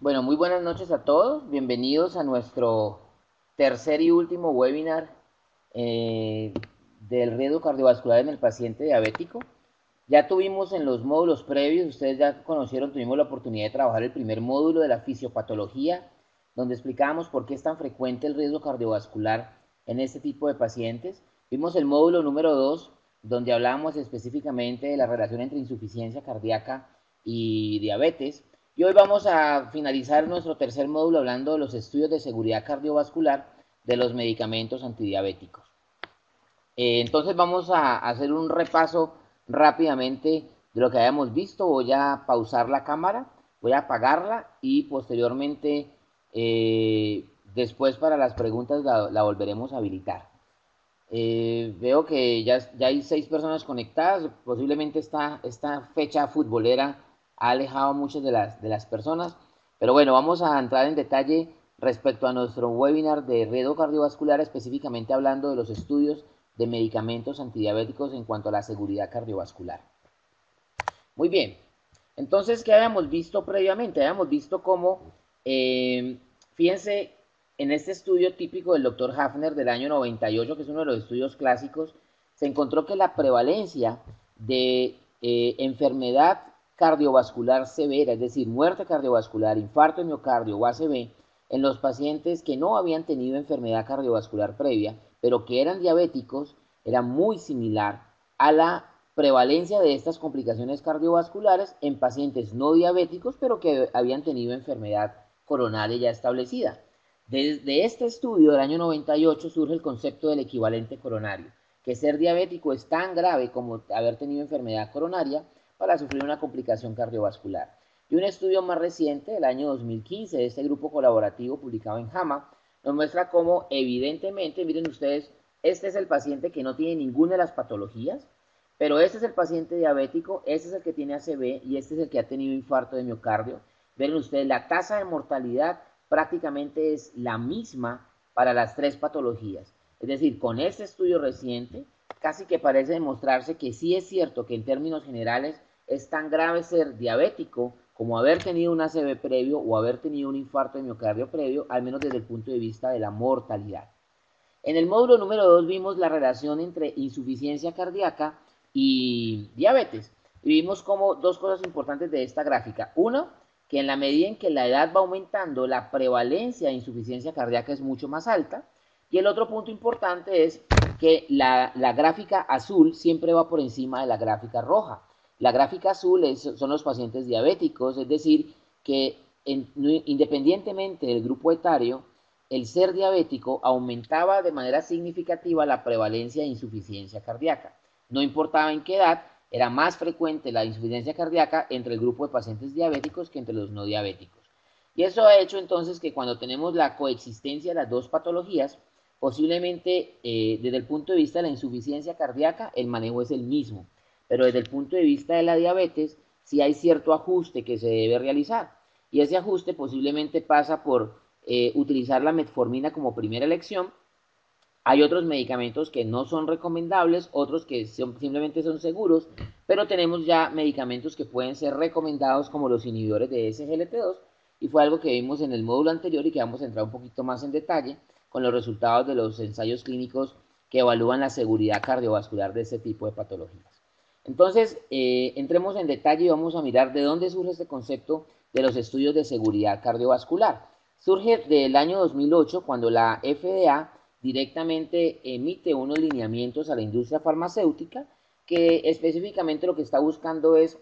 Bueno, muy buenas noches a todos. Bienvenidos a nuestro tercer y último webinar eh, del riesgo cardiovascular en el paciente diabético. Ya tuvimos en los módulos previos, ustedes ya conocieron, tuvimos la oportunidad de trabajar el primer módulo de la fisiopatología, donde explicábamos por qué es tan frecuente el riesgo cardiovascular en este tipo de pacientes. Vimos el módulo número 2, donde hablábamos específicamente de la relación entre insuficiencia cardíaca y diabetes. Y hoy vamos a finalizar nuestro tercer módulo hablando de los estudios de seguridad cardiovascular de los medicamentos antidiabéticos. Entonces vamos a hacer un repaso rápidamente de lo que habíamos visto. Voy a pausar la cámara, voy a apagarla y posteriormente, después para las preguntas la volveremos a habilitar. Veo que ya hay 6 personas conectadas. Posiblemente esta fecha futbolera ha alejado a muchas de las personas. Pero bueno, vamos a entrar en detalle respecto a nuestro webinar de riesgo cardiovascular, específicamente hablando de los estudios de medicamentos antidiabéticos en cuanto a la seguridad cardiovascular. Muy bien, entonces, ¿qué habíamos visto previamente? Habíamos visto cómo, fíjense, en este estudio típico del doctor Hafner del año 98, que es uno de los estudios clásicos, se encontró que la prevalencia de enfermedad cardiovascular severa, es decir, muerte cardiovascular, infarto de miocardio o ACV, en los pacientes que no habían tenido enfermedad cardiovascular previa, pero que eran diabéticos, era muy similar a la prevalencia de estas complicaciones cardiovasculares en pacientes no diabéticos, pero que habían tenido enfermedad coronaria ya establecida. Desde este estudio del año 98 surge el concepto del equivalente coronario, que ser diabético es tan grave como haber tenido enfermedad coronaria para sufrir una complicación cardiovascular. Y un estudio más reciente, del año 2015, de este grupo colaborativo publicado en JAMA, nos muestra cómo evidentemente, miren ustedes, este es el paciente que no tiene ninguna de las patologías, pero este es el paciente diabético, este es el que tiene ACV y este es el que ha tenido infarto de miocardio. Ven ustedes, la tasa de mortalidad prácticamente es la misma para las tres patologías. Es decir, con este estudio reciente, casi que parece demostrarse que sí es cierto que en términos generales es tan grave ser diabético como haber tenido un ACV previo o haber tenido un infarto de miocardio previo, al menos desde el punto de vista de la mortalidad. En el módulo número 2 vimos la relación entre insuficiencia cardíaca y diabetes. Y vimos como dos cosas importantes de esta gráfica. Uno, que en la medida en que la edad va aumentando, la prevalencia de insuficiencia cardíaca es mucho más alta. Y el otro punto importante es que la gráfica azul siempre va por encima de la gráfica roja. La gráfica azul son los pacientes diabéticos, es decir, que independientemente del grupo etario, el ser diabético aumentaba de manera significativa la prevalencia de insuficiencia cardíaca. No importaba en qué edad, era más frecuente la insuficiencia cardíaca entre el grupo de pacientes diabéticos que entre los no diabéticos. Y eso ha hecho entonces que cuando tenemos la coexistencia de las dos patologías, posiblemente desde el punto de vista de la insuficiencia cardíaca, el manejo es el mismo, pero desde el punto de vista de la diabetes, sí hay cierto ajuste que se debe realizar. Y ese ajuste posiblemente pasa por utilizar la metformina como primera elección. Hay otros medicamentos que no son recomendables, otros que simplemente son seguros, pero tenemos ya medicamentos que pueden ser recomendados como los inhibidores de SGLT2 y fue algo que vimos en el módulo anterior y que vamos a entrar un poquito más en detalle con los resultados de los ensayos clínicos que evalúan la seguridad cardiovascular de este tipo de patologías. Entonces, entremos en detalle y vamos a mirar de dónde surge este concepto de los estudios de seguridad cardiovascular. Surge del año 2008 cuando la FDA directamente emite unos lineamientos a la industria farmacéutica que específicamente lo que está buscando es,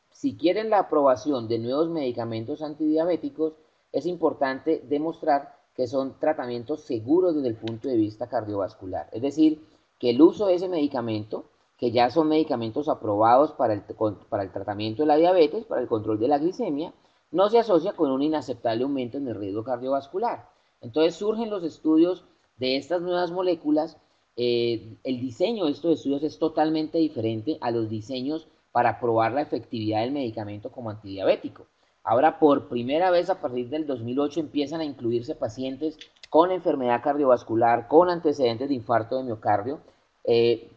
si quieren la aprobación de nuevos medicamentos antidiabéticos, es importante demostrar que son tratamientos seguros desde el punto de vista cardiovascular. Es decir, que el uso de ese medicamento, que ya son medicamentos aprobados para el tratamiento de la diabetes, para el control de la glicemia, no se asocia con un inaceptable aumento en el riesgo cardiovascular. Entonces surgen los estudios de estas nuevas moléculas. El diseño de estos estudios es totalmente diferente a los diseños para probar la efectividad del medicamento como antidiabético. Ahora, por primera vez a partir del 2008 empiezan a incluirse pacientes con enfermedad cardiovascular, con antecedentes de infarto de miocardio,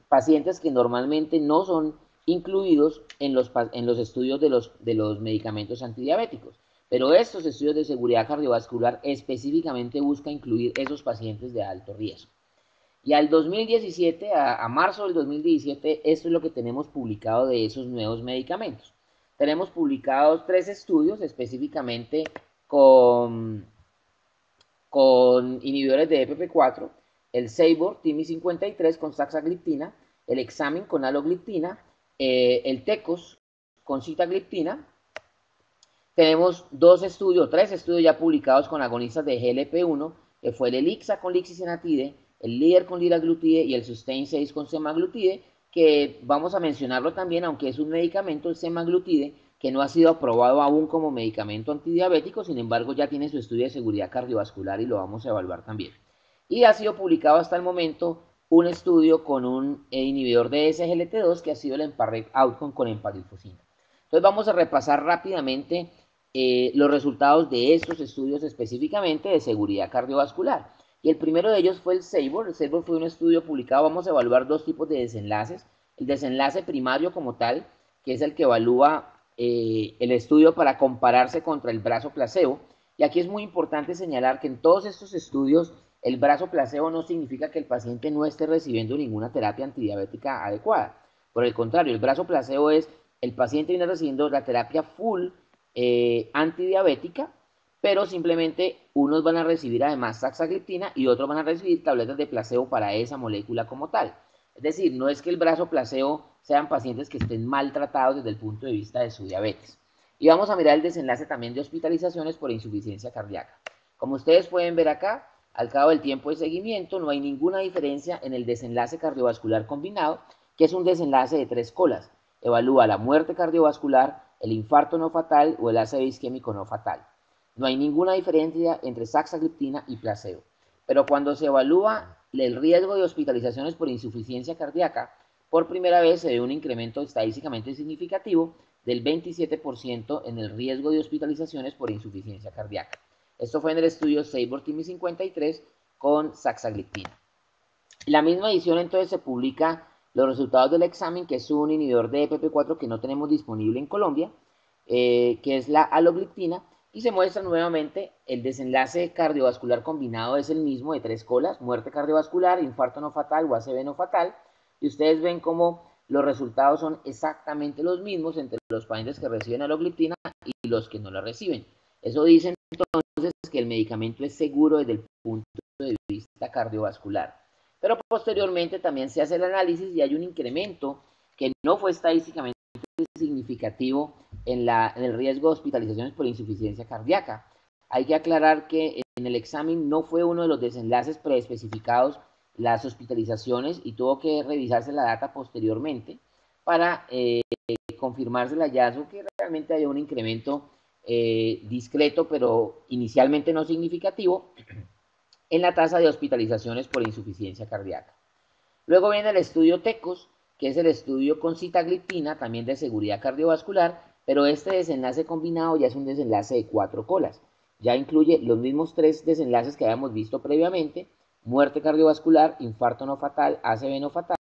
pacientes que normalmente no son incluidos en los estudios de los medicamentos antidiabéticos. Pero estos estudios de seguridad cardiovascular específicamente buscan incluir esos pacientes de alto riesgo. Y al 2017, a marzo del 2017, esto es lo que tenemos publicado de esos nuevos medicamentos. Tenemos publicados 3 estudios específicamente con inhibidores de EPP4, el Sabor TIMI53 con saxagliptina, el Examin con alogliptina, el TECOS con sitagliptina. Tenemos 3 estudios ya publicados con agonistas de GLP-1, que fue el ELIXA con lixisenatide, el LEADER con liraglutide y el SUSTAIN 6 con semaglutide, que vamos a mencionarlo también, aunque es un medicamento, el semaglutide, que no ha sido aprobado aún como medicamento antidiabético, sin embargo ya tiene su estudio de seguridad cardiovascular y lo vamos a evaluar también. Y ha sido publicado hasta el momento un estudio con un inhibidor de SGLT2 que ha sido el EMPA-REG OUTCOME con empagliflozina. Entonces vamos a repasar rápidamente los resultados de estos estudios específicamente de seguridad cardiovascular. Y el primero de ellos fue el Sabor. El Sabor fue un estudio publicado. Vamos a evaluar 2 tipos de desenlaces. El desenlace primario como tal, que es el que evalúa el estudio para compararse contra el brazo placebo. Y aquí es muy importante señalar que en todos estos estudios el brazo placebo no significa que el paciente no esté recibiendo ninguna terapia antidiabética adecuada. Por el contrario, el brazo placebo es el paciente viene recibiendo la terapia full antidiabética, pero simplemente unos van a recibir además saxagliptina y otros van a recibir tabletas de placebo para esa molécula como tal. Es decir, no es que el brazo placebo sean pacientes que estén maltratados desde el punto de vista de su diabetes. Y vamos a mirar el desenlace también de hospitalizaciones por insuficiencia cardíaca. Como ustedes pueden ver acá, al cabo del tiempo de seguimiento no hay ninguna diferencia en el desenlace cardiovascular combinado, que es un desenlace de 3 colas. Evalúa la muerte cardiovascular, el infarto no fatal o el ACV isquémico no fatal. No hay ninguna diferencia entre saxagliptina y placebo. Pero cuando se evalúa el riesgo de hospitalizaciones por insuficiencia cardíaca, por primera vez se ve un incremento estadísticamente significativo del 27% en el riesgo de hospitalizaciones por insuficiencia cardíaca. Esto fue en el estudio Sabor TIMI53 con saxagliptina. En la misma edición entonces se publica los resultados del examen, que es un inhibidor de EPP4 que no tenemos disponible en Colombia, que es la alogliptina, y se muestra nuevamente el desenlace cardiovascular combinado es el mismo de 3 colas, muerte cardiovascular, infarto no fatal o ACV no fatal, y ustedes ven cómo los resultados son exactamente los mismos entre los pacientes que reciben alogliptina y los que no la reciben. Eso dice entonces que el medicamento es seguro desde el punto de vista cardiovascular. Pero posteriormente también se hace el análisis y hay un incremento que no fue estadísticamente significativo en el riesgo de hospitalizaciones por insuficiencia cardíaca. Hay que aclarar que en el examen no fue uno de los desenlaces preespecificados las hospitalizaciones y tuvo que revisarse la data posteriormente para confirmarse el hallazgo que realmente había un incremento discreto pero inicialmente no significativo en la tasa de hospitalizaciones por insuficiencia cardíaca. Luego viene el estudio TECOS, que es el estudio con sitagliptina, también de seguridad cardiovascular, pero este desenlace combinado ya es un desenlace de 4 colas. Ya incluye los mismos 3 desenlaces que habíamos visto previamente, muerte cardiovascular, infarto no fatal, ACV no fatal,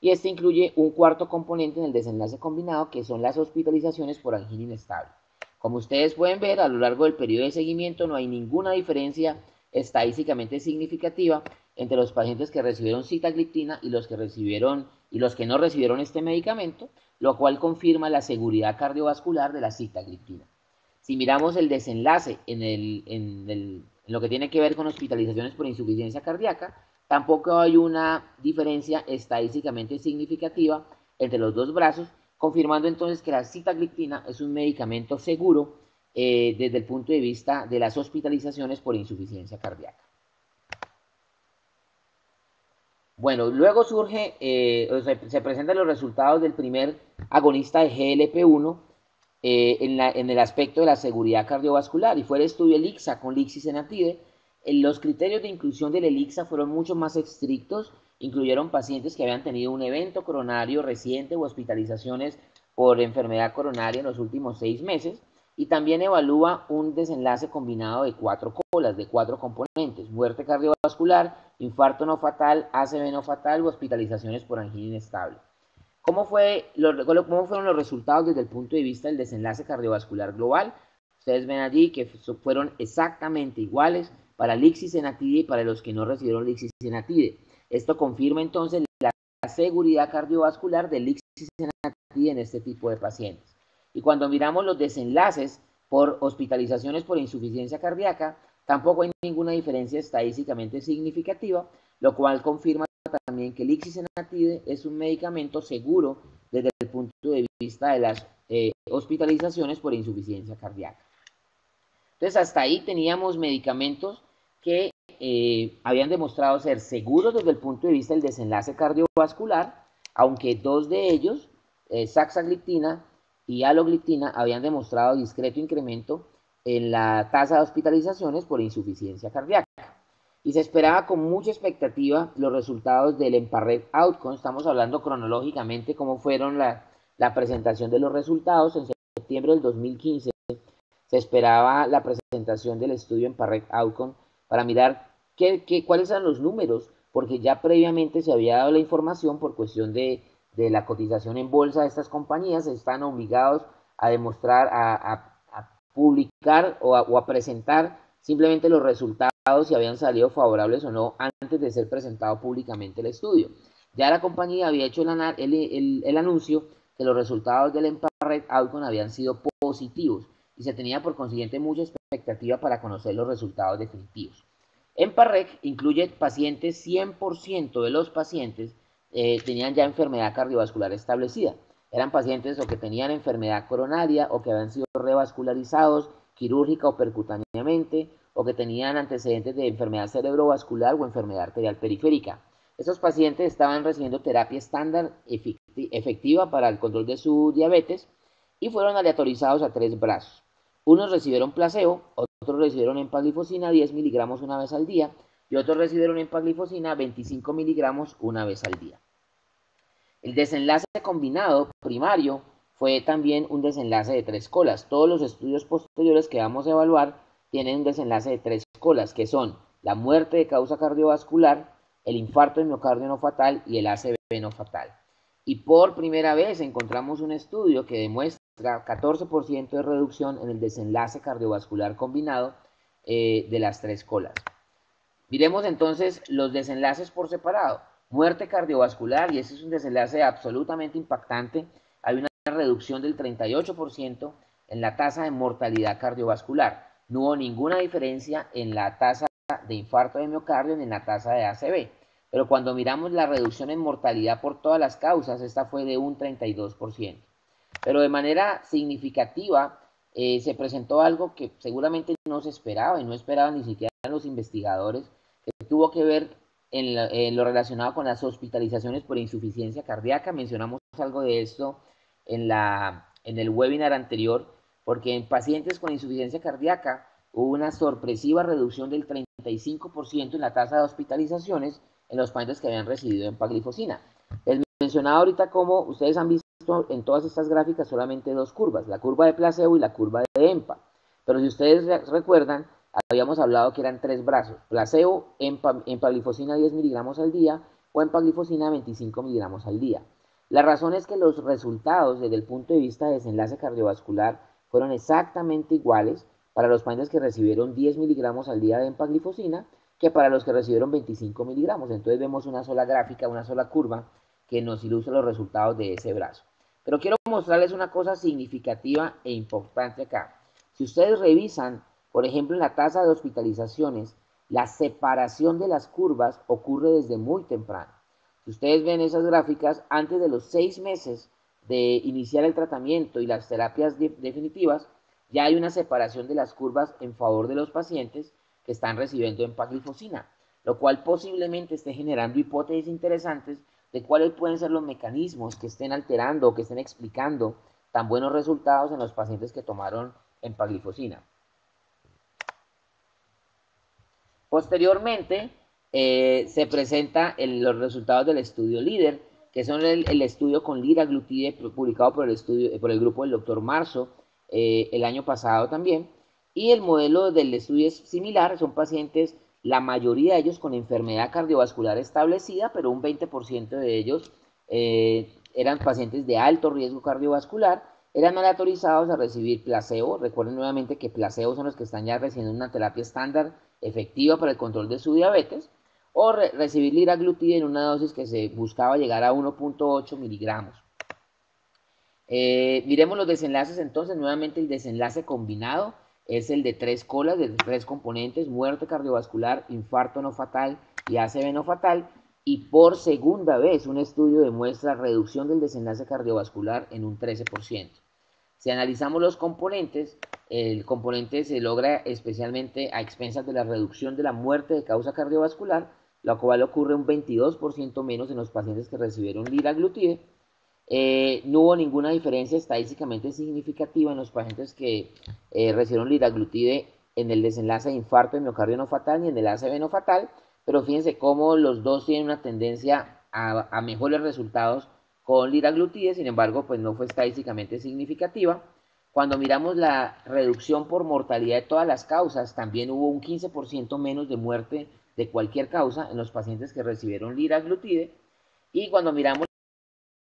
y este incluye un cuarto componente en el desenlace combinado, que son las hospitalizaciones por angina inestable. Como ustedes pueden ver, a lo largo del periodo de seguimiento no hay ninguna diferencia estadísticamente significativa entre los pacientes que recibieron sitagliptina y los que no recibieron este medicamento, lo cual confirma la seguridad cardiovascular de la sitagliptina. Si miramos el desenlace en lo que tiene que ver con hospitalizaciones por insuficiencia cardíaca, tampoco hay una diferencia estadísticamente significativa entre los dos brazos, confirmando entonces que la sitagliptina es un medicamento seguro desde el punto de vista de las hospitalizaciones por insuficiencia cardíaca. Bueno, luego se presentan los resultados del primer agonista de GLP-1 en el aspecto de la seguridad cardiovascular, y fue el estudio ELIXA con lixisenatide. Los criterios de inclusión del ELIXA fueron mucho más estrictos, incluyeron pacientes que habían tenido un evento coronario reciente o hospitalizaciones por enfermedad coronaria en los últimos 6 meses, y también evalúa un desenlace combinado de 4 colas, de 4 componentes: muerte cardiovascular, infarto no fatal, ACV no fatal o hospitalizaciones por angina inestable. ¿Cómo fueron los resultados desde el punto de vista del desenlace cardiovascular global? Ustedes ven allí que fueron exactamente iguales para lixisenatide y para los que no recibieron lixisenatide. Esto confirma entonces la seguridad cardiovascular del lixisenatide en este tipo de pacientes. Y cuando miramos los desenlaces por hospitalizaciones por insuficiencia cardíaca, tampoco hay ninguna diferencia estadísticamente significativa, lo cual confirma también que el lixisenatide es un medicamento seguro desde el punto de vista de las hospitalizaciones por insuficiencia cardíaca. Entonces, hasta ahí teníamos medicamentos que habían demostrado ser seguros desde el punto de vista del desenlace cardiovascular, aunque dos de ellos, saxagliptina y alogliptina, habían demostrado discreto incremento en la tasa de hospitalizaciones por insuficiencia cardíaca. Y se esperaba con mucha expectativa los resultados del EMPA-REG OUTCOME. Estamos hablando cronológicamente cómo fueron la presentación de los resultados. En septiembre del 2015 se esperaba la presentación del estudio EMPA-REG OUTCOME para mirar cuáles eran los números, porque ya previamente se había dado la información por cuestión de la cotización en bolsa de estas compañías. Están obligados a demostrar, a publicar o a presentar simplemente los resultados, si habían salido favorables o no, antes de ser presentado públicamente el estudio. Ya la compañía había hecho el anuncio que los resultados del EMPA-REG OUTCOME habían sido positivos y se tenía por consiguiente mucha expectativa para conocer los resultados definitivos. EMPA-REG incluye pacientes, 100% de los pacientes tenían ya enfermedad cardiovascular establecida. Eran pacientes o que tenían enfermedad coronaria o que habían sido revascularizados quirúrgica o percutáneamente, o que tenían antecedentes de enfermedad cerebrovascular o enfermedad arterial periférica. Estos pacientes estaban recibiendo terapia estándar efectiva para el control de su diabetes y fueron aleatorizados a 3 brazos. Unos recibieron placebo, otros recibieron empaglifosina 10 miligramos una vez al día y otros recibieron empaglifosina 25 miligramos una vez al día. El desenlace combinado primario fue también un desenlace de 3 colas. Todos los estudios posteriores que vamos a evaluar tienen un desenlace de 3 colas, que son la muerte de causa cardiovascular, el infarto de miocardio no fatal y el ACV no fatal. Y por primera vez encontramos un estudio que demuestra 14% de reducción en el desenlace cardiovascular combinado de las 3 colas. Miremos entonces los desenlaces por separado. Muerte cardiovascular, y ese es un desenlace absolutamente impactante. Hay una reducción del 38% en la tasa de mortalidad cardiovascular. No hubo ninguna diferencia en la tasa de infarto de miocardio ni en la tasa de ACV. Pero cuando miramos la reducción en mortalidad por todas las causas, esta fue de un 32%. Pero de manera significativa se presentó algo que seguramente no se esperaba y no esperaban ni siquiera los investigadores, que tuvo que ver en lo relacionado con las hospitalizaciones por insuficiencia cardíaca. Mencionamos algo de esto en el webinar anterior, porque en pacientes con insuficiencia cardíaca hubo una sorpresiva reducción del 35% en la tasa de hospitalizaciones en los pacientes que habían recibido empaglifosina. Les mencionaba ahorita cómo ustedes han visto en todas estas gráficas solamente 2 curvas, la curva de placebo y la curva de EMPA. Pero si ustedes recuerdan, habíamos hablado que eran 3 brazos: placebo, empaglifosina 10 miligramos al día o empaglifosina 25 miligramos al día. La razón es que los resultados desde el punto de vista de desenlace cardiovascular fueron exactamente iguales para los pacientes que recibieron 10 miligramos al día de empaglifosina que para los que recibieron 25 miligramos. Entonces vemos una sola gráfica, una sola curva que nos ilustra los resultados de ese brazo. Pero quiero mostrarles una cosa significativa e importante acá. Si ustedes revisan, por ejemplo, en la tasa de hospitalizaciones, la separación de las curvas ocurre desde muy temprano. Si ustedes ven esas gráficas, antes de los 6 meses de iniciar el tratamiento y las terapias definitivas, ya hay una separación de las curvas en favor de los pacientes que están recibiendo empaglifosina, lo cual posiblemente esté generando hipótesis interesantes de cuáles pueden ser los mecanismos que estén alterando o que estén explicando tan buenos resultados en los pacientes que tomaron empaglifosina. Posteriormente, se presenta los resultados del estudio LEADER, que son el estudio con liraglutide publicado por el grupo del doctor Marzo el año pasado también. Y el modelo del estudio es similar, son pacientes, la mayoría de ellos con enfermedad cardiovascular establecida, pero un 20% de ellos eran pacientes de alto riesgo cardiovascular eran aleatorizados a recibir placebo. Recuerden nuevamente que placebo son los que están ya recibiendo una terapia estándar efectiva para el control de su diabetes, o recibir liraglutide en una dosis que se buscaba llegar a 1.8 miligramos. Miremos los desenlaces entonces. Nuevamente el desenlace combinado es el de 3 colas, de 3 componentes: muerte cardiovascular, infarto no fatal y ACV no fatal. Y por segunda vez un estudio demuestra reducción del desenlace cardiovascular en un 13%. Si analizamos los componentes, el componente se logra especialmente a expensas de la reducción de la muerte de causa cardiovascular, lo cual ocurre un 22% menos en los pacientes que recibieron liraglutide. No hubo ninguna diferencia estadísticamente significativa en los pacientes que recibieron liraglutide en el desenlace de infarto de miocardio no fatal ni en el ACV no fatal, pero fíjense cómo los dos tienen una tendencia a mejores resultados con liraglutide. Sin embargo, pues no fue estadísticamente significativa. Cuando miramos la reducción por mortalidad de todas las causas, también hubo un 15% menos de muerte de cualquier causa en los pacientes que recibieron liraglutide. Y cuando miramos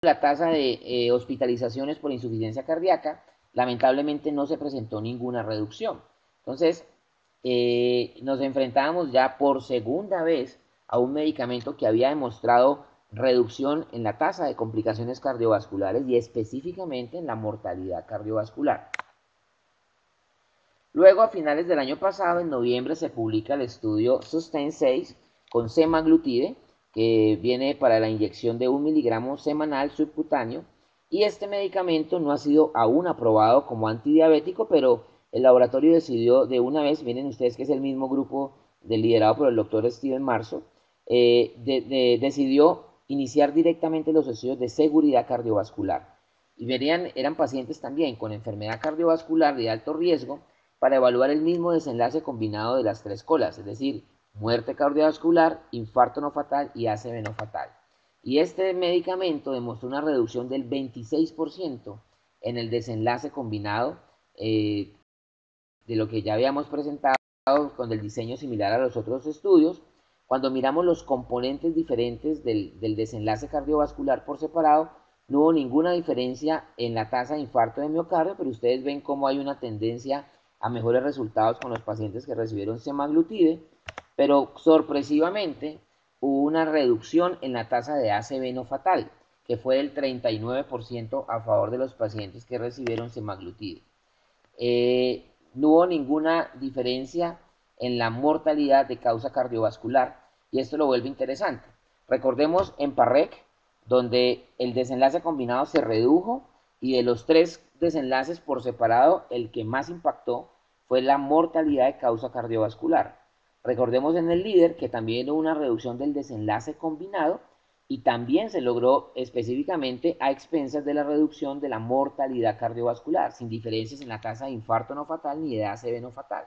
la tasa de hospitalizaciones por insuficiencia cardíaca, lamentablemente no se presentó ninguna reducción. Entonces, nos enfrentábamos ya por segunda vez a un medicamento que había demostrado reducción en la tasa de complicaciones cardiovasculares y específicamente en la mortalidad cardiovascular. Luego, a finales del año pasado, en noviembre, se publica el estudio SUSTAIN 6 con semaglutide, que viene para la inyección de 1 miligramo semanal subcutáneo, y este medicamento no ha sido aún aprobado como antidiabético, pero el laboratorio decidió de una vez, miren ustedes que es el mismo grupo liderado por el doctor Steven Marzo, decidió iniciar directamente los estudios de seguridad cardiovascular. Y verían, eran pacientes también con enfermedad cardiovascular de alto riesgo, para evaluar el mismo desenlace combinado de las 3 colas, es decir, muerte cardiovascular, infarto no fatal y ACV no fatal. Y este medicamento demostró una reducción del 26% en el desenlace combinado de lo que ya habíamos presentado, con el diseño similar a los otros estudios. Cuando miramos los componentes diferentes del desenlace cardiovascular por separado, no hubo ninguna diferencia en la tasa de infarto de miocardio, pero ustedes ven cómo hay una tendencia a mejores resultados con los pacientes que recibieron semaglutide, pero sorpresivamente hubo una reducción en la tasa de ACV no fatal, que fue del 39% a favor de los pacientes que recibieron semaglutide. No hubo ninguna diferencia en la mortalidad de causa cardiovascular, y esto lo vuelve interesante. Recordemos en PARREC, donde el desenlace combinado se redujo, y de los 3 desenlaces por separado, el que más impactó fue la mortalidad de causa cardiovascular. Recordemos en el líder que también hubo una reducción del desenlace combinado, y también se logró específicamente a expensas de la reducción de la mortalidad cardiovascular, sin diferencias en la tasa de infarto no fatal ni de ACV no fatal.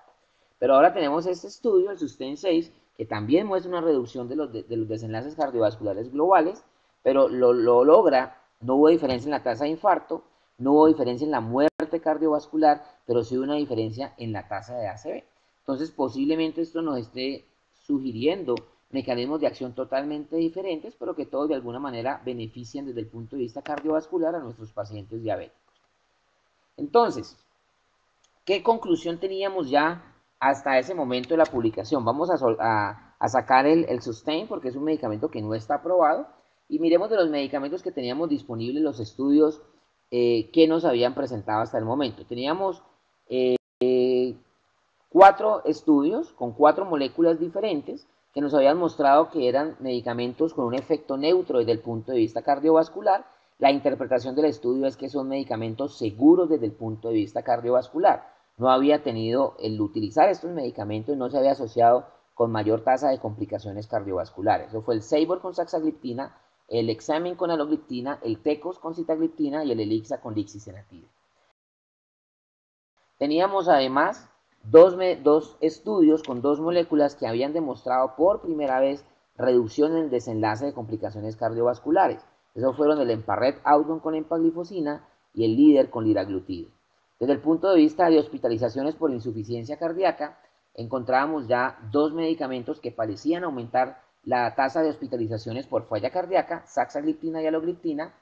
Pero ahora tenemos este estudio, el SUSTAIN 6, que también muestra una reducción de los desenlaces cardiovasculares globales, pero lo logra. No hubo diferencia en la tasa de infarto, no hubo diferencia en la muerte cardiovascular, pero sí hubo una diferencia en la tasa de ACV. Entonces, posiblemente esto nos esté sugiriendo mecanismos de acción totalmente diferentes, pero que todos de alguna manera benefician desde el punto de vista cardiovascular a nuestros pacientes diabéticos. Entonces, ¿qué conclusión teníamos ya hasta ese momento de la publicación? Vamos a sacar el SUSTAIN, porque es un medicamento que no está aprobado, y miremos de los medicamentos que teníamos disponibles, los estudios que nos habían presentado hasta el momento. Teníamos 4 estudios con 4 moléculas diferentes que nos habían mostrado que eran medicamentos con un efecto neutro desde el punto de vista cardiovascular. La interpretación del estudio es que son medicamentos seguros desde el punto de vista cardiovascular. No había tenido, el utilizar estos medicamentos no se había asociado con mayor tasa de complicaciones cardiovasculares. Eso fue el SABOR con saxagliptina, el Examen con alogliptina, el TECOS con sitagliptina y el ELIXA con lixisenatide. Teníamos además dos estudios con 2 moléculas que habían demostrado por primera vez reducción en el desenlace de complicaciones cardiovasculares. Esos fueron el EMPARRET Outcome con empaglifosina y el LEADER con liraglutide. Desde el punto de vista de hospitalizaciones por insuficiencia cardíaca, encontrábamos ya 2 medicamentos que parecían aumentar la tasa de hospitalizaciones por falla cardíaca, saxagliptina y alogliptina,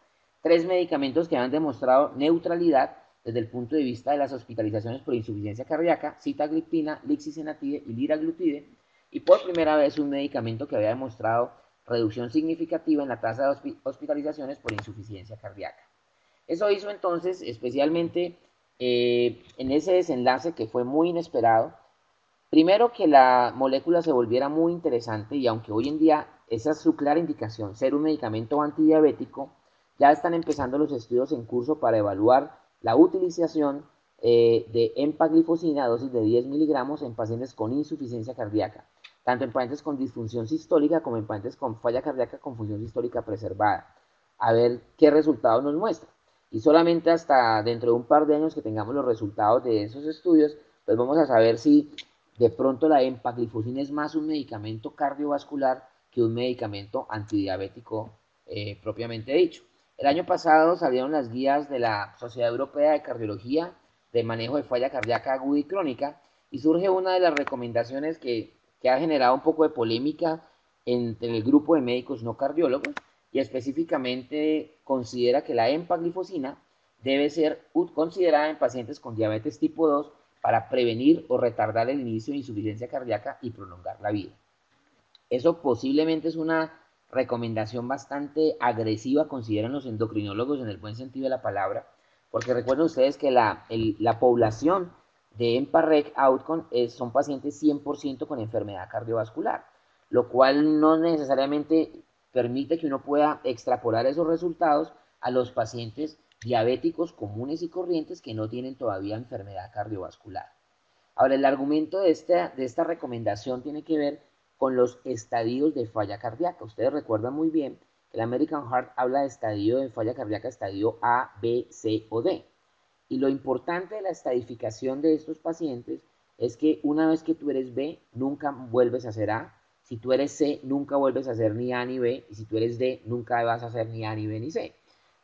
3 medicamentos que han demostrado neutralidad desde el punto de vista de las hospitalizaciones por insuficiencia cardíaca, sitagliptina, lixisenatide y liraglutide, y por primera vez un medicamento que había demostrado reducción significativa en la tasa de hospitalizaciones por insuficiencia cardíaca. Eso hizo entonces, especialmente en ese desenlace que fue muy inesperado, primero que la molécula se volviera muy interesante, y aunque hoy en día esa es su clara indicación, ser un medicamento antidiabético, ya están empezando los estudios en curso para evaluar la utilización de empaglifosina a dosis de 10 miligramos en pacientes con insuficiencia cardíaca, tanto en pacientes con disfunción sistólica como en pacientes con falla cardíaca con función sistólica preservada, a ver qué resultados nos muestra. Y solamente hasta dentro de un par de años que tengamos los resultados de esos estudios, pues vamos a saber si de pronto la empaglifosina es más un medicamento cardiovascular que un medicamento antidiabético propiamente dicho. El año pasado salieron las guías de la Sociedad Europea de Cardiología de manejo de falla cardíaca aguda y crónica, y surge una de las recomendaciones que ha generado un poco de polémica entre el grupo de médicos no cardiólogos, y específicamente considera que la empaglifosina debe ser considerada en pacientes con diabetes tipo 2 para prevenir o retardar el inicio de insuficiencia cardíaca y prolongar la vida. Eso posiblemente es una recomendación bastante agresiva, consideran los endocrinólogos en el buen sentido de la palabra, porque recuerden ustedes que la población de EMPA-REC Outcome son pacientes 100% con enfermedad cardiovascular, lo cual no necesariamente permite que uno pueda extrapolar esos resultados a los pacientes diabéticos comunes y corrientes que no tienen todavía enfermedad cardiovascular. Ahora, el argumento de esta recomendación tiene que ver con los estadios de falla cardíaca. Ustedes recuerdan muy bien que el American Heart habla de estadio de falla cardíaca, estadio A, B, C o D. Y lo importante de la estadificación de estos pacientes es que una vez que tú eres B, nunca vuelves a ser A. Si tú eres C, nunca vuelves a ser ni A ni B. Y si tú eres D, nunca vas a ser ni A ni B ni C.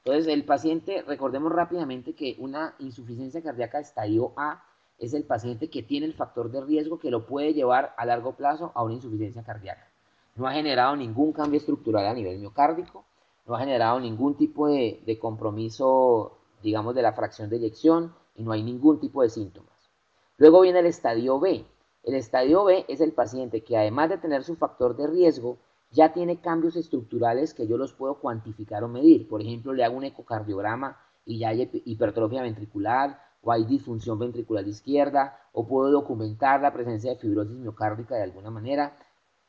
Entonces, el paciente, recordemos rápidamente que una insuficiencia cardíaca estadio A es el paciente que tiene el factor de riesgo que lo puede llevar a largo plazo a una insuficiencia cardíaca. No ha generado ningún cambio estructural a nivel miocárdico, no ha generado ningún tipo de compromiso, digamos, de la fracción de eyección, y no hay ningún tipo de síntomas. Luego viene el estadio B. El estadio B es el paciente que, además de tener su factor de riesgo, ya tiene cambios estructurales que yo los puedo cuantificar o medir. Por ejemplo, le hago un ecocardiograma y ya hay hipertrofia ventricular, o hay disfunción ventricular izquierda, o puedo documentar la presencia de fibrosis miocárdica de alguna manera,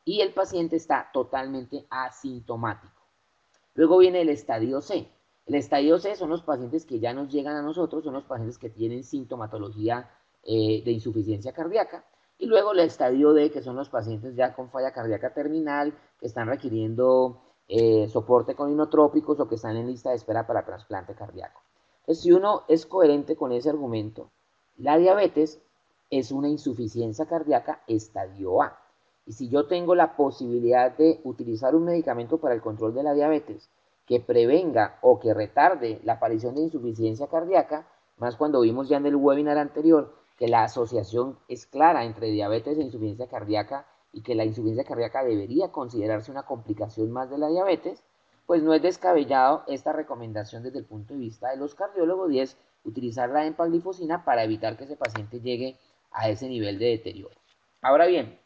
y el paciente está totalmente asintomático. Luego viene el estadio C. El estadio C son los pacientes que ya nos llegan a nosotros, son los pacientes que tienen sintomatología de insuficiencia cardíaca. Y luego el estadio D, que son los pacientes ya con falla cardíaca terminal, que están requiriendo soporte con inotrópicos o que están en lista de espera para trasplante cardíaco. Entonces, si uno es coherente con ese argumento, la diabetes es una insuficiencia cardíaca estadio A. Y si yo tengo la posibilidad de utilizar un medicamento para el control de la diabetes que prevenga o que retarde la aparición de insuficiencia cardíaca, más cuando vimos ya en el webinar anterior que la asociación es clara entre diabetes e insuficiencia cardíaca, y que la insuficiencia cardíaca debería considerarse una complicación más de la diabetes, pues no es descabellado esta recomendación desde el punto de vista de los cardiólogos, y es utilizar la empaglifosina para evitar que ese paciente llegue a ese nivel de deterioro. Ahora bien,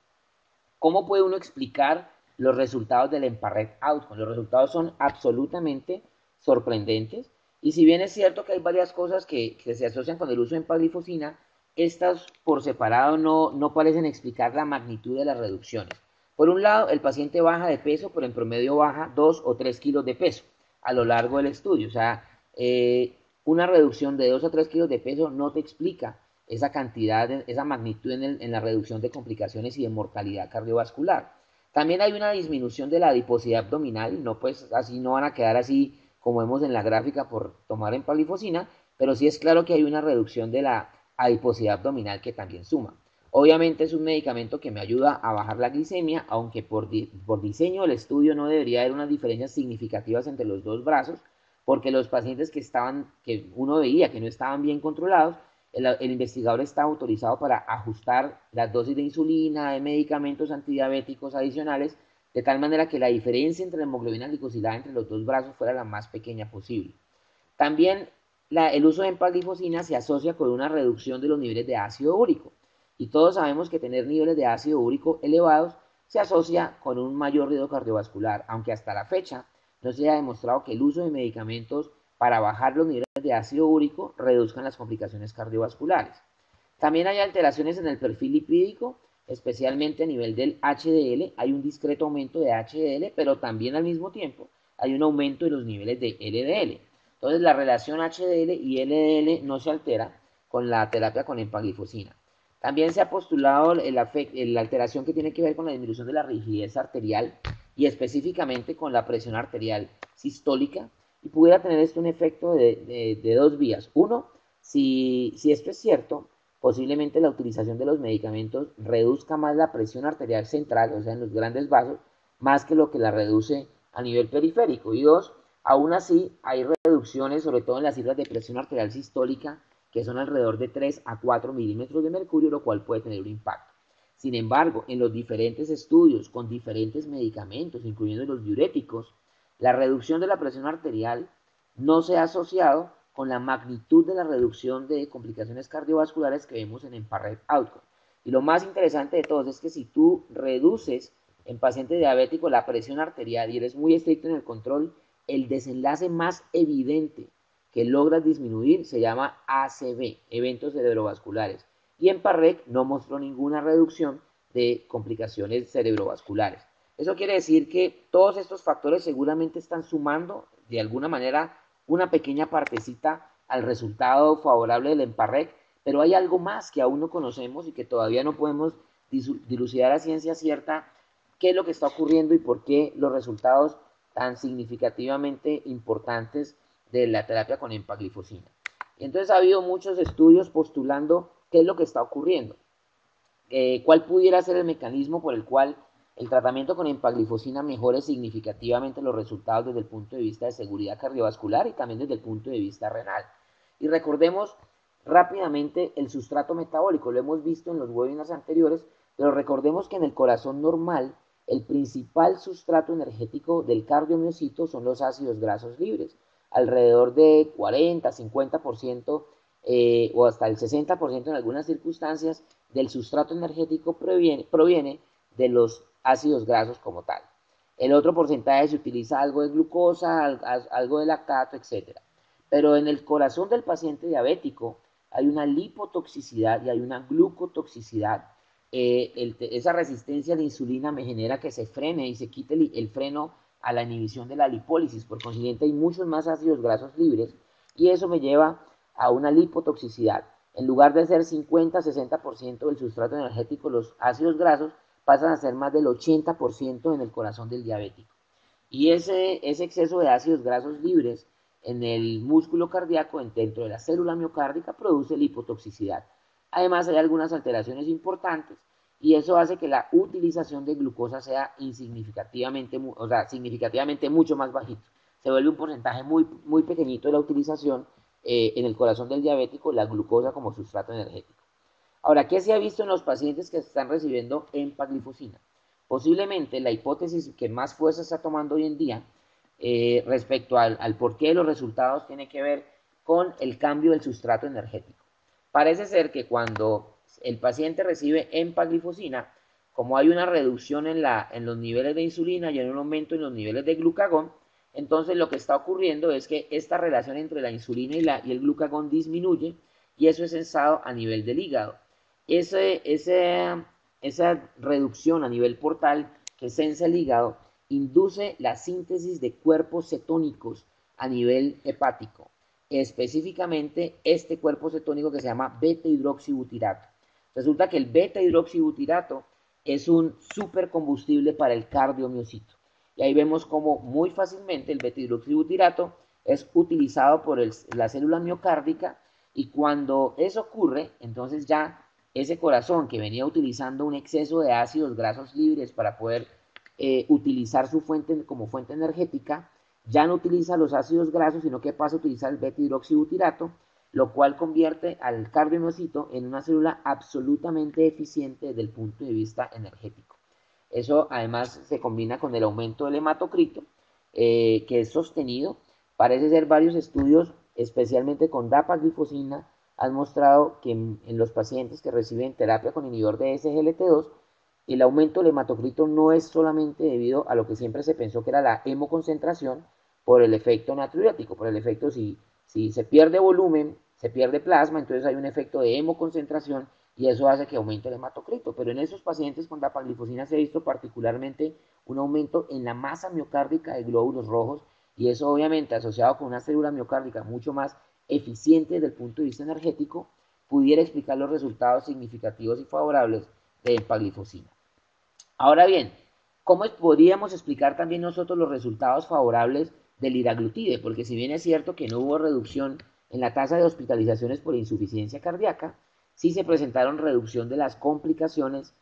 ¿cómo puede uno explicar los resultados del EMPA-REC Outcome? Los resultados son absolutamente sorprendentes, y si bien es cierto que hay varias cosas que se asocian con el uso de empaglifosina, estas por separado no parecen explicar la magnitud de las reducciones. Por un lado, el paciente baja de peso, pero en promedio baja 2 o 3 kilos de peso a lo largo del estudio. O sea, una reducción de 2 o 3 kilos de peso no te explica esa cantidad, esa magnitud en la reducción de complicaciones y de mortalidad cardiovascular. También hay una disminución de la adiposidad abdominal, no pues así no van a quedar así como vemos en la gráfica por tomar empaglifosina, pero sí es claro que hay una reducción de la adiposidad abdominal que también suma. Obviamente es un medicamento que me ayuda a bajar la glicemia, aunque por diseño del estudio no debería haber unas diferencias significativas entre los dos brazos, porque los pacientes que uno veía que no estaban bien controlados, el investigador está autorizado para ajustar las dosis de insulina, de medicamentos antidiabéticos adicionales, de tal manera que la diferencia entre la hemoglobina glicosilada entre los dos brazos fuera la más pequeña posible. También el uso de empaglifosina se asocia con una reducción de los niveles de ácido úrico. Y todos sabemos que tener niveles de ácido úrico elevados se asocia con un mayor riesgo cardiovascular, aunque hasta la fecha no se ha demostrado que el uso de medicamentos para bajar los niveles de ácido úrico reduzcan las complicaciones cardiovasculares. También hay alteraciones en el perfil lipídico, especialmente a nivel del HDL. Hay un discreto aumento de HDL, pero también al mismo tiempo hay un aumento de los niveles de LDL. Entonces la relación HDL y LDL no se altera con la terapia con empaglifosina. También se ha postulado la alteración que tiene que ver con la disminución de la rigidez arterial y específicamente con la presión arterial sistólica, y pudiera tener esto un efecto de dos vías. Uno, si esto es cierto, posiblemente la utilización de los medicamentos reduzca más la presión arterial central, o sea, en los grandes vasos, más que lo que la reduce a nivel periférico. Y dos, aún así hay reducciones, sobre todo en las cifras de presión arterial sistólica, que son alrededor de 3 a 4 milímetros de mercurio, lo cual puede tener un impacto. Sin embargo, en los diferentes estudios con diferentes medicamentos, incluyendo los diuréticos, la reducción de la presión arterial no se ha asociado con la magnitud de la reducción de complicaciones cardiovasculares que vemos en EMPA-REG OUTCOME. Y lo más interesante de todo es que si tú reduces en paciente diabético la presión arterial y eres muy estricto en el control, el desenlace más evidente que logras disminuir se llama ACV, eventos cerebrovasculares. Y EMPA-REG no mostró ninguna reducción de complicaciones cerebrovasculares. Eso quiere decir que todos estos factores seguramente están sumando de alguna manera una pequeña partecita al resultado favorable del EMPA-REG, pero hay algo más que aún no conocemos y que todavía no podemos dilucidar a ciencia cierta qué es lo que está ocurriendo y por qué los resultados tan significativamente importantes de la terapia con empaglifosina. Entonces ha habido muchos estudios postulando qué es lo que está ocurriendo, cuál pudiera ser el mecanismo por el cual el tratamiento con empaglifosina mejore significativamente los resultados desde el punto de vista de seguridad cardiovascular y también desde el punto de vista renal. Y recordemos rápidamente el sustrato metabólico, lo hemos visto en los webinars anteriores, pero recordemos que en el corazón normal el principal sustrato energético del cardiomiocito son los ácidos grasos libres, alrededor de 40, 50% o hasta el 60% en algunas circunstancias del sustrato energético proviene de los ácidos grasos como tal. El otro porcentaje se utiliza algo de glucosa, algo de lactato, etc. Pero en el corazón del paciente diabético hay una lipotoxicidad y hay una glucotoxicidad. Esa resistencia a la insulina me genera que se frene y se quite el freno a la inhibición de la lipólisis. Por consiguiente, hay muchos más ácidos grasos libres y eso me lleva a una lipotoxicidad. En lugar de ser 50-60% del sustrato energético, los ácidos grasos pasan a ser más del 80% en el corazón del diabético. Y ese exceso de ácidos grasos libres en el músculo cardíaco, dentro de la célula miocárdica, produce lipotoxicidad. Además, hay algunas alteraciones importantes y eso hace que la utilización de glucosa sea significativamente mucho más bajito. Se vuelve un porcentaje muy, muy pequeñito de la utilización en el corazón del diabético, la glucosa como sustrato energético. Ahora, ¿qué se ha visto en los pacientes que están recibiendo empaglifosina? Posiblemente la hipótesis que más fuerza está tomando hoy en día respecto al porqué de los resultados tiene que ver con el cambio del sustrato energético. Parece ser que cuando el paciente recibe empaglifosina, como hay una reducción en los niveles de insulina y en un aumento en los niveles de glucagón, entonces lo que está ocurriendo es que esta relación entre la insulina y el glucagón disminuye y eso es sensado a nivel del hígado. Esa reducción a nivel portal que sensa el hígado induce la síntesis de cuerpos cetónicos a nivel hepático, específicamente este cuerpo cetónico que se llama beta-hidroxibutirato. Resulta que el beta-hidroxibutirato es un supercombustible para el cardiomiocito. Y ahí vemos como muy fácilmente el beta-hidroxibutirato es utilizado por la célula miocárdica y cuando eso ocurre, entonces ya ese corazón que venía utilizando un exceso de ácidos grasos libres para poder utilizar su fuente como fuente energética, ya no utiliza los ácidos grasos, sino que pasa a utilizar el beta-hidroxibutirato, lo cual convierte al cardiomiocito en una célula absolutamente eficiente desde el punto de vista energético. Eso además se combina con el aumento del hematocrito, que es sostenido. Parece ser varios estudios especialmente con dapaglifosina, han mostrado que en los pacientes que reciben terapia con inhibidor de SGLT2, el aumento del hematocrito no es solamente debido a lo que siempre se pensó que era la hemoconcentración por el efecto natriurético, por el efecto si se pierde volumen, se pierde plasma, entonces hay un efecto de hemoconcentración y eso hace que aumente el hematocrito. Pero en esos pacientes con dapaglifosina se ha visto particularmente un aumento en la masa miocárdica de glóbulos rojos y eso obviamente asociado con una célula miocárdica mucho más eficiente desde el punto de vista energético, pudiera explicar los resultados significativos y favorables de empaglifosina. Ahora bien, ¿cómo podríamos explicar también nosotros los resultados favorables del liraglutide? Porque si bien es cierto que no hubo reducción en la tasa de hospitalizaciones por insuficiencia cardíaca, sí se presentaron reducción de las complicaciones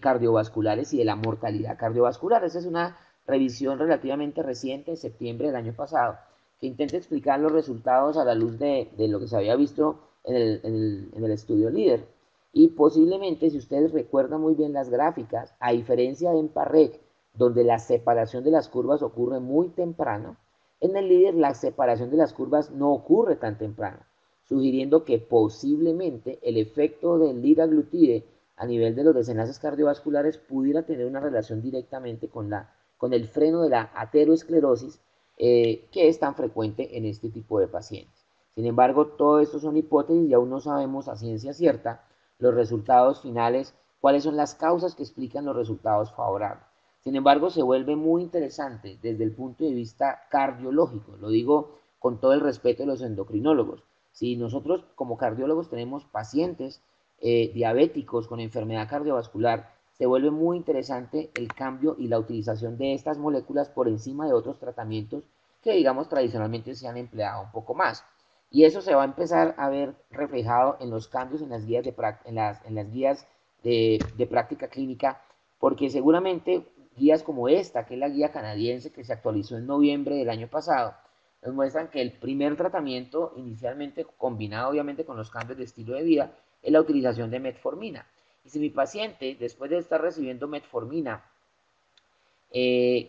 cardiovasculares y de la mortalidad cardiovascular. Esa es una revisión relativamente reciente, de septiembre del año pasado, que intenta explicar los resultados a la luz de lo que se había visto en el estudio LEADER. Y posiblemente, si ustedes recuerdan muy bien las gráficas, a diferencia de EMPA-REG, donde la separación de las curvas ocurre muy temprano, en el LEADER la separación de las curvas no ocurre tan temprano, sugiriendo que posiblemente el efecto del liraglutide a nivel de los desenlaces cardiovasculares pudiera tener una relación directamente con el freno de la ateroesclerosis que es tan frecuente en este tipo de pacientes. Sin embargo, todo esto son hipótesis y aún no sabemos a ciencia cierta los resultados finales, cuáles son las causas que explican los resultados favorables. Sin embargo, se vuelve muy interesante desde el punto de vista cardiológico, lo digo con todo el respeto de los endocrinólogos. Si nosotros como cardiólogos tenemos pacientes diabéticos con enfermedad cardiovascular, se vuelve muy interesante el cambio y la utilización de estas moléculas por encima de otros tratamientos que digamos tradicionalmente se han empleado un poco más. Y eso se va a empezar a ver reflejado en los cambios en las guías de práctica clínica, porque seguramente guías como esta, que es la guía canadiense que se actualizó en noviembre del año pasado, nos muestran que el primer tratamiento, inicialmente combinado obviamente con los cambios de estilo de vida, es la utilización de metformina. Y si mi paciente, después de estar recibiendo metformina,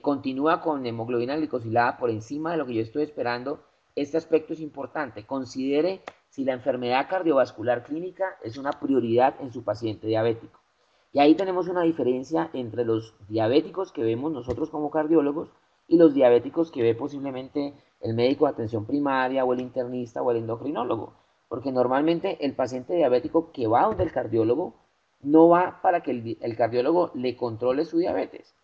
continúa con hemoglobina glicosilada por encima de lo que yo estoy esperando, este aspecto es importante. Considere si la enfermedad cardiovascular clínica es una prioridad en su paciente diabético. Y ahí tenemos una diferencia entre los diabéticos que vemos nosotros como cardiólogos y los diabéticos que ve posiblemente el médico de atención primaria o el internista o el endocrinólogo. Porque normalmente el paciente diabético que va donde el cardiólogo no va para que el cardiólogo le controle su diabetes.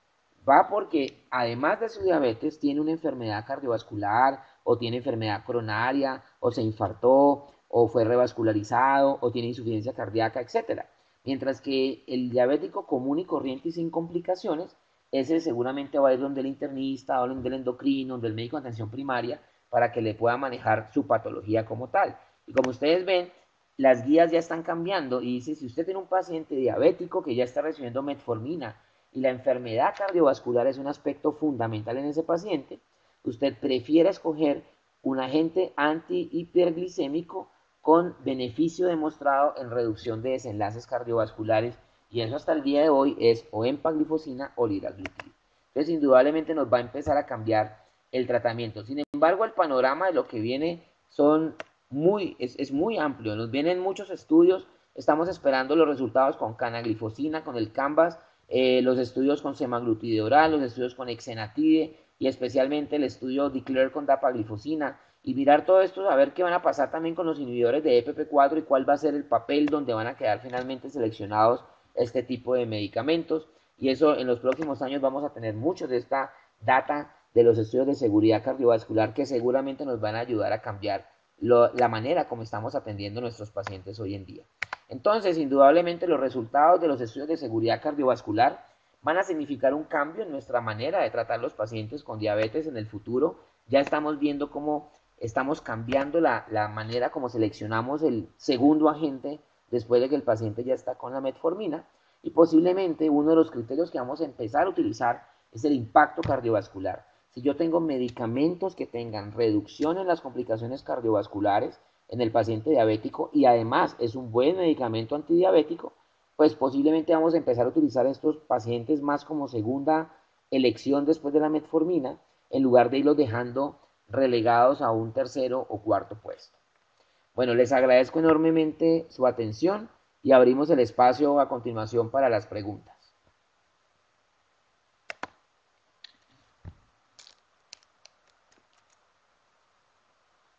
Va porque además de su diabetes tiene una enfermedad cardiovascular o tiene enfermedad coronaria o se infartó o fue revascularizado o tiene insuficiencia cardíaca, etc. Mientras que el diabético común y corriente y sin complicaciones, ese seguramente va a ir donde el internista, o donde el endocrino, donde el médico de atención primaria, para que le pueda manejar su patología como tal. Y como ustedes ven, las guías ya están cambiando y dice, si usted tiene un paciente diabético que ya está recibiendo metformina y la enfermedad cardiovascular es un aspecto fundamental en ese paciente, usted prefiere escoger un agente antihiperglicémico con beneficio demostrado en reducción de desenlaces cardiovasculares y eso hasta el día de hoy es o empaglifosina o liraglutide. Entonces indudablemente nos va a empezar a cambiar el tratamiento. Sin embargo, el panorama de lo que viene es muy amplio, nos vienen muchos estudios, estamos esperando los resultados con canaglifosina, con el Canvas, los estudios con semaglutide oral, los estudios con exenatide y especialmente el estudio DECLARE con dapaglifosina y mirar todo esto, a ver qué van a pasar también con los inhibidores de EPP4 y cuál va a ser el papel donde van a quedar finalmente seleccionados este tipo de medicamentos y eso en los próximos años vamos a tener mucho de esta data de los estudios de seguridad cardiovascular que seguramente nos van a ayudar a cambiar la manera como estamos atendiendo a nuestros pacientes hoy en día. Entonces, indudablemente los resultados de los estudios de seguridad cardiovascular van a significar un cambio en nuestra manera de tratar los pacientes con diabetes en el futuro. Ya estamos viendo cómo estamos cambiando la manera como seleccionamos el segundo agente después de que el paciente ya está con la metformina y posiblemente uno de los criterios que vamos a empezar a utilizar es el impacto cardiovascular. Si yo tengo medicamentos que tengan reducción en las complicaciones cardiovasculares en el paciente diabético y además es un buen medicamento antidiabético, pues posiblemente vamos a empezar a utilizar estos pacientes más como segunda elección después de la metformina, en lugar de irlos dejando relegados a un tercero o cuarto puesto. Bueno, les agradezco enormemente su atención y abrimos el espacio a continuación para las preguntas.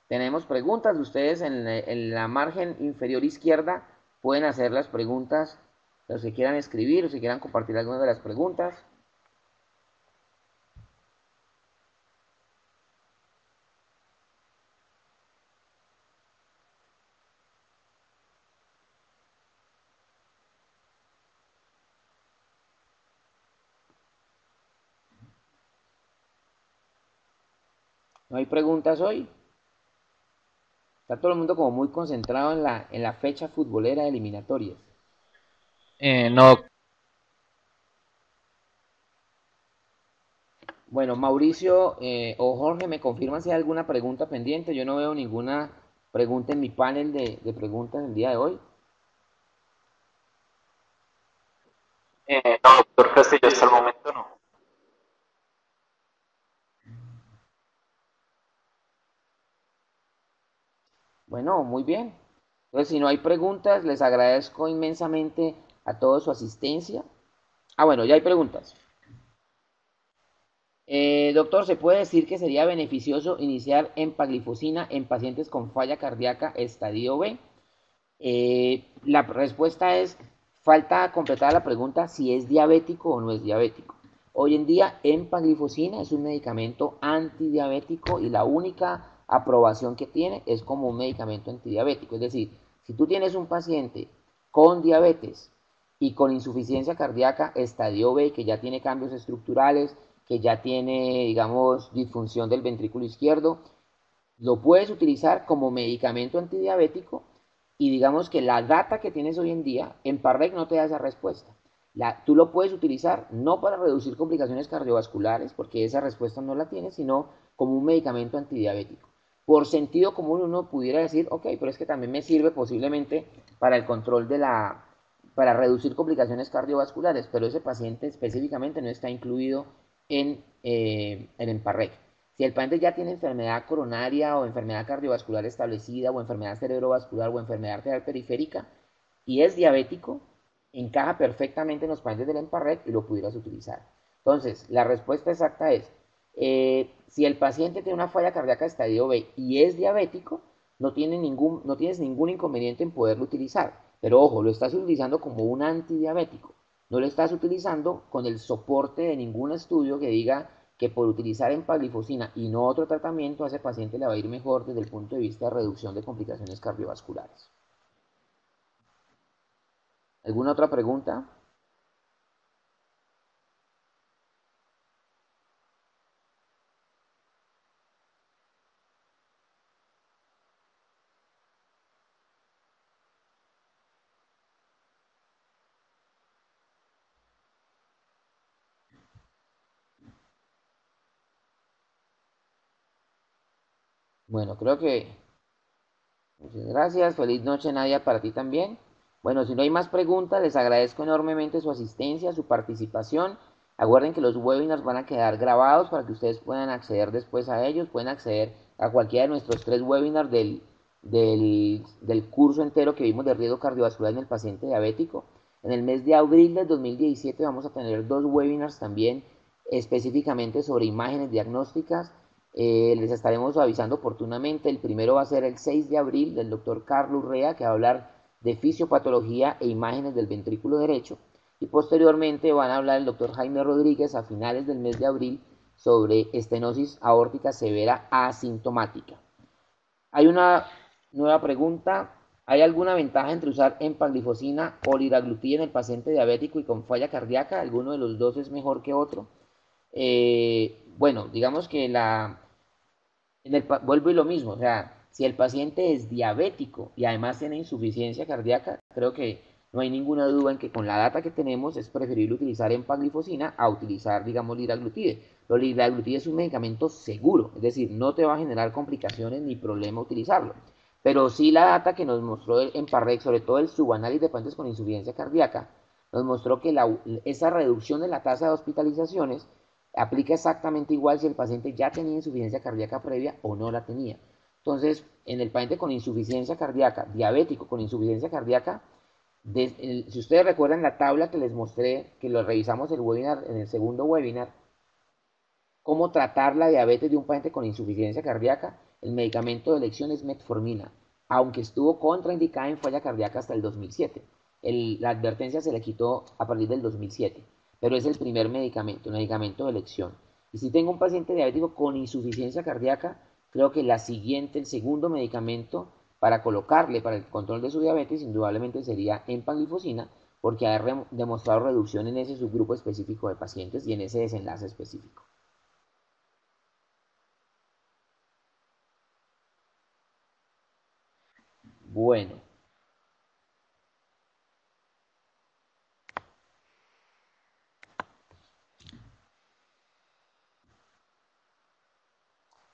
Tenemos preguntas, ustedes en la margen inferior izquierda pueden hacer las preguntas, los que quieran escribir o si quieran compartir algunas de las preguntas. ¿No hay preguntas hoy? Está todo el mundo como muy concentrado en la fecha futbolera de eliminatorias. No, Bueno, Mauricio o Jorge, ¿me confirman si hay alguna pregunta pendiente? Yo no veo ninguna pregunta en mi panel de preguntas el día de hoy. no, doctor Castillo, hasta el momento no. Bueno, muy bien. Entonces, si no hay preguntas, les agradezco inmensamente a todos su asistencia. Ah, bueno, ya hay preguntas. Doctor, ¿se puede decir que sería beneficioso iniciar empaglifosina en pacientes con falla cardíaca estadio B? La respuesta es, falta completar la pregunta si es diabético o no es diabético. Hoy en día, empaglifosina es un medicamento antidiabético y la única aprobación que tiene es como un medicamento antidiabético. Es decir, si tú tienes un paciente con diabetes y con insuficiencia cardíaca estadio B, que ya tiene cambios estructurales, que ya tiene, digamos, disfunción del ventrículo izquierdo, lo puedes utilizar como medicamento antidiabético y digamos que la data que tienes hoy en día en Parrec no te da esa respuesta. Tú lo puedes utilizar no para reducir complicaciones cardiovasculares, porque esa respuesta no la tienes, sino como un medicamento antidiabético. Por sentido común uno pudiera decir, ok, pero es que también me sirve posiblemente para el control para reducir complicaciones cardiovasculares, pero ese paciente específicamente no está incluido en Emparrec. Si el paciente ya tiene enfermedad coronaria o enfermedad cardiovascular establecida o enfermedad cerebrovascular o enfermedad arterial periférica y es diabético, encaja perfectamente en los pacientes del Emparrec y lo pudieras utilizar. Entonces, la respuesta exacta es, si el paciente tiene una falla cardíaca estadio B y es diabético, no tienes ningún inconveniente en poderlo utilizar. Pero ojo, lo estás utilizando como un antidiabético. No lo estás utilizando con el soporte de ningún estudio que diga que por utilizar empaglifosina y no otro tratamiento a ese paciente le va a ir mejor desde el punto de vista de reducción de complicaciones cardiovasculares. ¿Alguna otra pregunta? Bueno, creo que muchas gracias. Feliz noche, Nadia, para ti también. Bueno, si no hay más preguntas, les agradezco enormemente su asistencia, su participación. Acuerden que los webinars van a quedar grabados para que ustedes puedan acceder después a ellos. Pueden acceder a cualquiera de nuestros 3 webinars del curso entero que vimos de riesgo cardiovascular en el paciente diabético. En el mes de abril del 2017 vamos a tener 2 webinars también específicamente sobre imágenes diagnósticas. Les estaremos avisando oportunamente. El primero va a ser el 6 de abril del doctor Carlos Urrea, que va a hablar de fisiopatología e imágenes del ventrículo derecho. Y posteriormente van a hablar el doctor Jaime Rodríguez a finales del mes de abril sobre estenosis aórtica severa asintomática. Hay una nueva pregunta. ¿Hay alguna ventaja entre usar empaglifosina o liraglutida en el paciente diabético y con falla cardíaca? ¿Alguno de los dos es mejor que otro? Bueno, digamos que vuelvo y lo mismo, o sea, si el paciente es diabético y además tiene insuficiencia cardíaca, creo que no hay ninguna duda en que con la data que tenemos es preferible utilizar empaglifosina a utilizar, digamos, liraglutide. Pero liraglutide es un medicamento seguro, es decir, no te va a generar complicaciones ni problema utilizarlo. Pero sí la data que nos mostró en Parrec, sobre todo el subanálisis de pacientes con insuficiencia cardíaca, nos mostró que esa reducción de la tasa de hospitalizaciones Aplica exactamente igual si el paciente ya tenía insuficiencia cardíaca previa o no la tenía. Entonces, en el paciente con insuficiencia cardíaca, diabético con insuficiencia cardíaca, si ustedes recuerdan la tabla que les mostré, que lo revisamos el webinar, en el segundo webinar, cómo tratar la diabetes de un paciente con insuficiencia cardíaca, el medicamento de elección es metformina, aunque estuvo contraindicada en falla cardíaca hasta el 2007. La advertencia se le quitó a partir del 2007, pero es el primer medicamento, el medicamento de elección. Y si tengo un paciente diabético con insuficiencia cardíaca, creo que el segundo medicamento para colocarle para el control de su diabetes, indudablemente sería empaglifosina, porque ha demostrado reducción en ese subgrupo específico de pacientes y en ese desenlace específico. Bueno,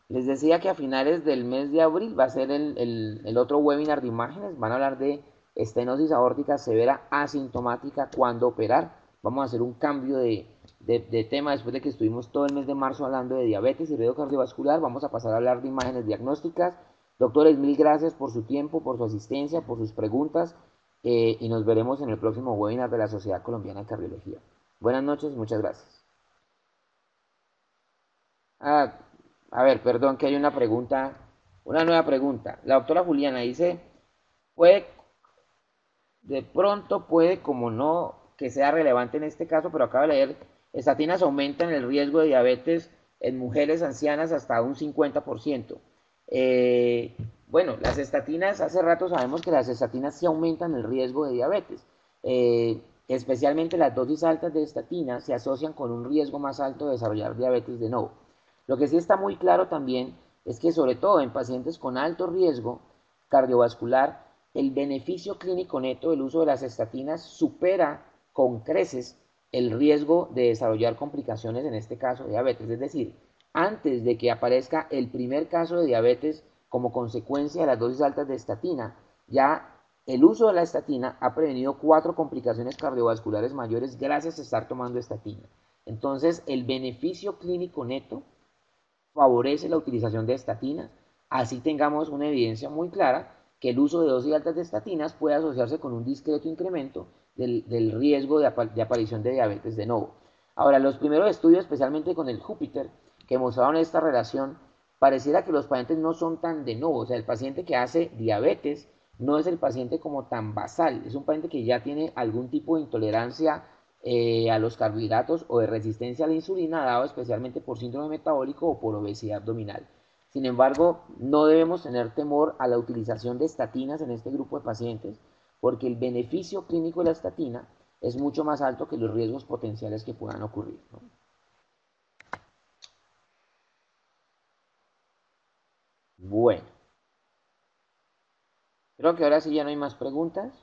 les decía que a finales del mes de abril va a ser el otro webinar de imágenes. Van a hablar de estenosis aórtica severa asintomática, cuándo operar. Vamos a hacer un cambio de tema después de que estuvimos todo el mes de marzo hablando de diabetes y riesgo cardiovascular. Vamos a pasar a hablar de imágenes diagnósticas. Doctores, mil gracias por su tiempo, por su asistencia, por sus preguntas y nos veremos en el próximo webinar de la Sociedad Colombiana de Cardiología. Buenas noches y muchas gracias. Ah, a ver, perdón, que hay una pregunta, una nueva pregunta. La doctora Juliana dice, puede, de pronto puede, como no que sea relevante en este caso, pero acaba de leer, estatinas aumentan el riesgo de diabetes en mujeres ancianas hasta un 50%. Bueno, las estatinas, hace rato sabemos que las estatinas sí aumentan el riesgo de diabetes. Especialmente las dosis altas de estatinas se asocian con un riesgo más alto de desarrollar diabetes de nuevo. Lo que sí está muy claro también es que sobre todo en pacientes con alto riesgo cardiovascular, el beneficio clínico neto del uso de las estatinas supera con creces el riesgo de desarrollar complicaciones, en este caso diabetes. Es decir, antes de que aparezca el primer caso de diabetes como consecuencia de las dosis altas de estatina, ya el uso de la estatina ha prevenido 4 complicaciones cardiovasculares mayores gracias a estar tomando estatina. Entonces, el beneficio clínico neto favorece la utilización de estatinas, así tengamos una evidencia muy clara que el uso de dosis altas de estatinas puede asociarse con un discreto incremento del riesgo de aparición de diabetes de nuevo. Ahora, los primeros estudios, especialmente con el Júpiter, que mostraron esta relación, pareciera que los pacientes no son tan de nuevo, o sea, el paciente que hace diabetes no es el paciente como tan basal, es un paciente que ya tiene algún tipo de intolerancia a los carbohidratos o de resistencia a la insulina, dado especialmente por síndrome metabólico o por obesidad abdominal. Sin embargo, no debemos tener temor a la utilización de estatinas en este grupo de pacientes, porque el beneficio clínico de la estatina es mucho más alto que los riesgos potenciales que puedan ocurrir, ¿no? Bueno, creo que ahora sí ya no hay más preguntas.